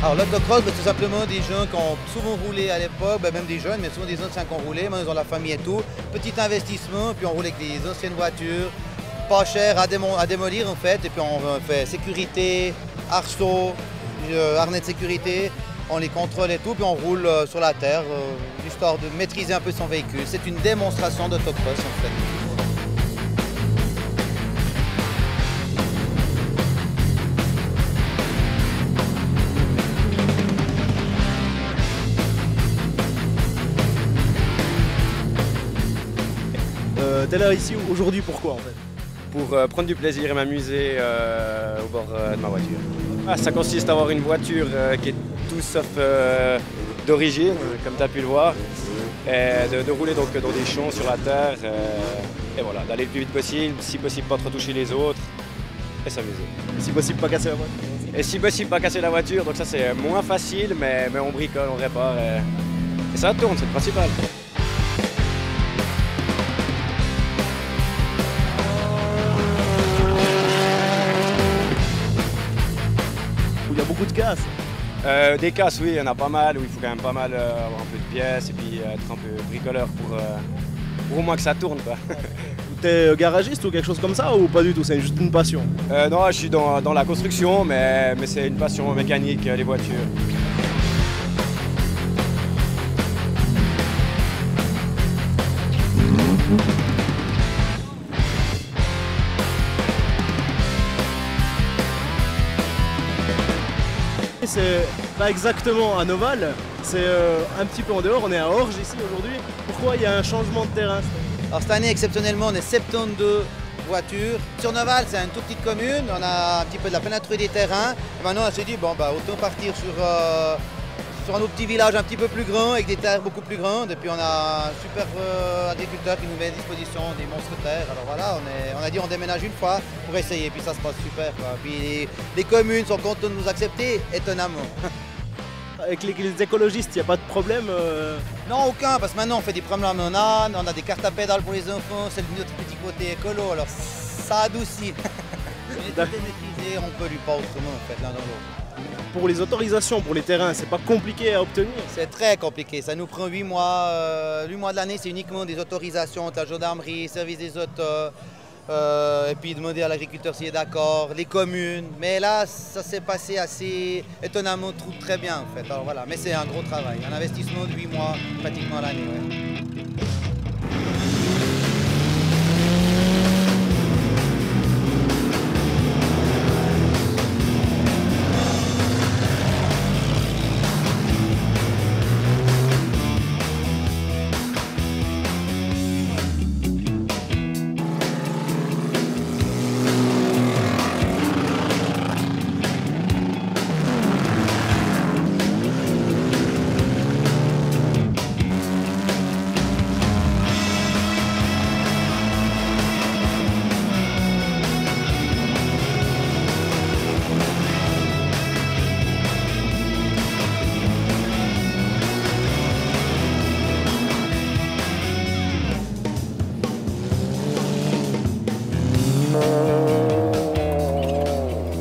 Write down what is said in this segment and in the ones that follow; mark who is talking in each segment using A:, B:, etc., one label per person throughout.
A: Alors l'autocross, tout simplement des gens qui ont souvent roulé à l'époque, même des jeunes, mais souvent des anciens qui ont roulé, maintenant ils ont la famille et tout. Petit investissement, puis on roule avec des anciennes voitures, pas cher à démolir en fait, et puis on fait sécurité, arceau, harnais de sécurité, on les contrôle et tout, puis on roule sur la terre, histoire de maîtriser un peu son véhicule. C'est une démonstration d'autocross en fait.
B: T'es là ici aujourd'hui pourquoi en fait?
C: Pour prendre du plaisir et m'amuser au bord de ma voiture. Ça consiste à avoir une voiture qui est tout sauf d'origine, comme tu as pu le voir, et de rouler donc dans des champs sur la terre, et voilà, d'aller le plus vite possible, si possible pas trop toucher les autres, et s'amuser.
B: Si possible pas casser la voiture.
C: Et si possible pas casser la voiture, donc ça c'est moins facile, mais on bricole, on répare, et ça tourne, c'est le principal.
B: Il y a beaucoup de casses.
C: Des casses, oui, il y en a pas mal, où il faut quand même pas mal avoir un peu de pièces et puis être un peu bricoleur pour au moins que ça tourne, quoi.
B: T'es garagiste ou quelque chose comme ça ou pas du tout? C'est juste une passion?
C: Non, je suis dans la construction, mais c'est une passion mécanique, les voitures.
B: C'est pas exactement à Noval, c'est un petit peu en dehors, on est à Orge ici aujourd'hui. Pourquoi il y a un changement de terrain?
A: Alors cette année, exceptionnellement, on est 72 voitures. Sur Noval, c'est une toute petite commune, on a un petit peu de la pénétrer des terrains. Et maintenant, on s'est dit, bon, autant partir sur un autre petit village un petit peu plus grand, avec des terres beaucoup plus grandes. Et puis on a un super agriculteur qui nous met à disposition des monstres terres. Alors voilà, on a dit on déménage une fois pour essayer, puis ça se passe super, quoi. Puis les communes sont contentes de nous accepter, étonnamment.
B: Avec les écologistes, il n'y a pas de problème
A: Non, aucun, parce que maintenant on fait des promenades en âne, on a des cartes à pédales pour les enfants, c'est notre petit côté écolo, alors ça adoucit. Mais tout est maîtrisé, on ne pollue pas autrement en fait, l'un dans l'autre.
B: Pour les autorisations, pour les terrains, c'est pas compliqué à obtenir?
A: C'est très compliqué, ça nous prend 8 mois. 8 mois de l'année, c'est uniquement des autorisations, la gendarmerie, service des autos, et puis demander à l'agriculteur s'il est d'accord, les communes. Mais là, ça s'est passé assez étonnamment très bien en fait. Alors voilà, mais c'est un gros travail, un investissement de 8 mois pratiquement à l'année. Ouais.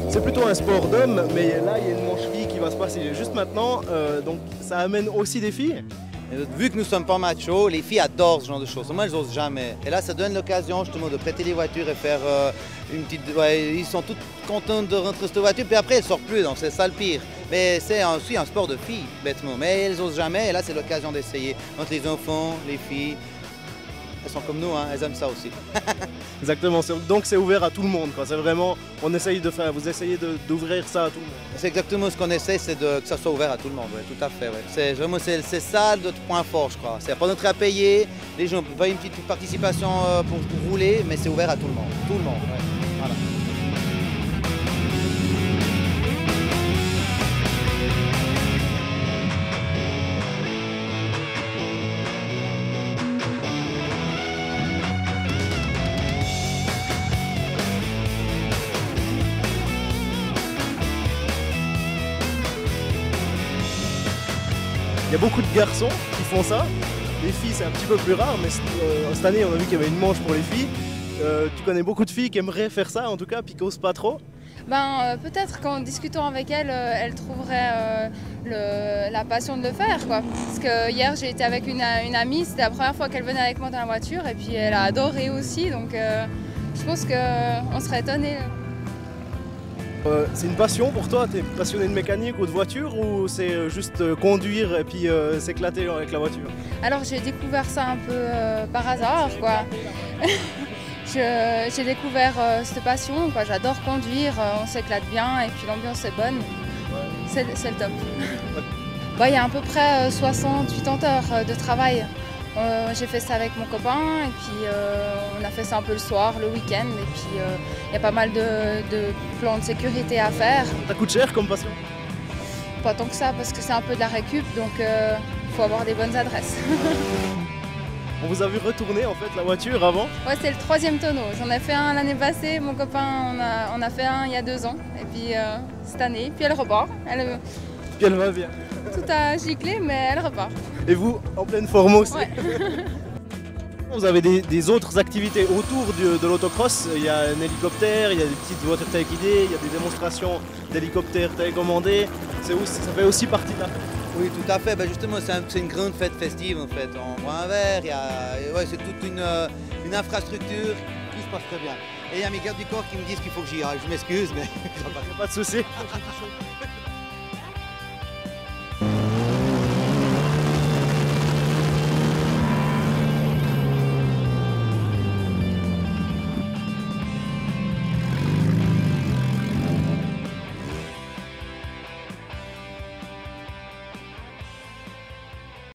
B: C'est plutôt un sport d'homme, mais là il y a une manche fille qui va se passer juste maintenant, donc ça amène aussi des filles.
A: Vu que nous ne sommes pas machos, les filles adorent ce genre de choses. Moi, elles n'osent jamais. Et là, ça donne l'occasion justement de prêter les voitures et faire une petite... Ouais, ils sont toutes contentes de rentrer cette voiture, puis après, elles ne sortent plus, donc c'est ça le pire. Mais c'est aussi un sport de filles, bêtement. Mais elles n'osent jamais, et là, c'est l'occasion d'essayer. Entre les enfants, les filles, elles sont comme nous, hein, elles aiment ça aussi.
B: Exactement, donc c'est ouvert à tout le monde, quoi. C'est vraiment, on essaye de faire, vous essayez d'ouvrir ça à tout le monde.
A: C'est exactement ce qu'on essaie, c'est que ça soit ouvert à tout le monde, ouais, tout à fait. Ouais. C'est vraiment c'est ça notre point fort, je crois. C'est pas notre à payer, les gens peuvent une petite participation pour rouler, mais c'est ouvert à tout le monde. Tout le monde, ouais. Voilà.
B: Il y a beaucoup de garçons qui font ça. Les filles, c'est un petit peu plus rare, mais cette année, on a vu qu'il y avait une manche pour les filles. Tu connais beaucoup de filles qui aimeraient faire ça, en tout cas, puis qui n'osent pas trop?
D: Peut-être qu'en discutant avec elle, elle trouverait la passion de le faire, quoi. Parce que hier j'ai été avec une amie, c'était la première fois qu'elle venait avec moi dans la voiture et puis elle a adoré aussi, donc je pense qu'on serait étonnés.
B: C'est une passion pour toi? Tu es passionné de mécanique ou de voiture, ou c'est juste conduire et puis s'éclater avec la voiture?
D: Alors j'ai découvert ça un peu par hasard, quoi. J'ai découvert cette passion, quoi. J'adore conduire, on s'éclate bien et puis l'ambiance est bonne. C'est le top. Il y a à peu près 60-80 heures de travail. J'ai fait ça avec mon copain et puis on a fait ça un peu le soir, le week-end, et puis il y a pas mal de plans de sécurité à faire.
B: Ça coûte cher comme passion?
D: Pas tant que ça parce que c'est un peu de la récup, donc il faut avoir des bonnes adresses.
B: On vous a vu retourner en fait la voiture avant?
D: Ouais, c'est le 3e tonneau. J'en ai fait un l'année passée, mon copain on a fait un il y a 2 ans, et puis cette année, puis elle repart.
B: Puis elle va bien.
D: Tout a giclé, mais elle repart.
B: Et vous, en pleine forme aussi?
D: Ouais.
B: Vous avez des autres activités autour de l'autocross. Il y a un hélicoptère, il y a des petites voitures téléguidées, il y a des démonstrations d'hélicoptères télécommandés. Ça fait aussi partie de la fête.
A: Oui, tout à fait. Justement, c'est une grande fête festive en fait. On boit un verre, c'est toute une infrastructure qui se passe très bien. Et il y a mes gardes du corps qui me disent qu'il faut que j'y aille. Je m'excuse, mais
B: Pas de souci.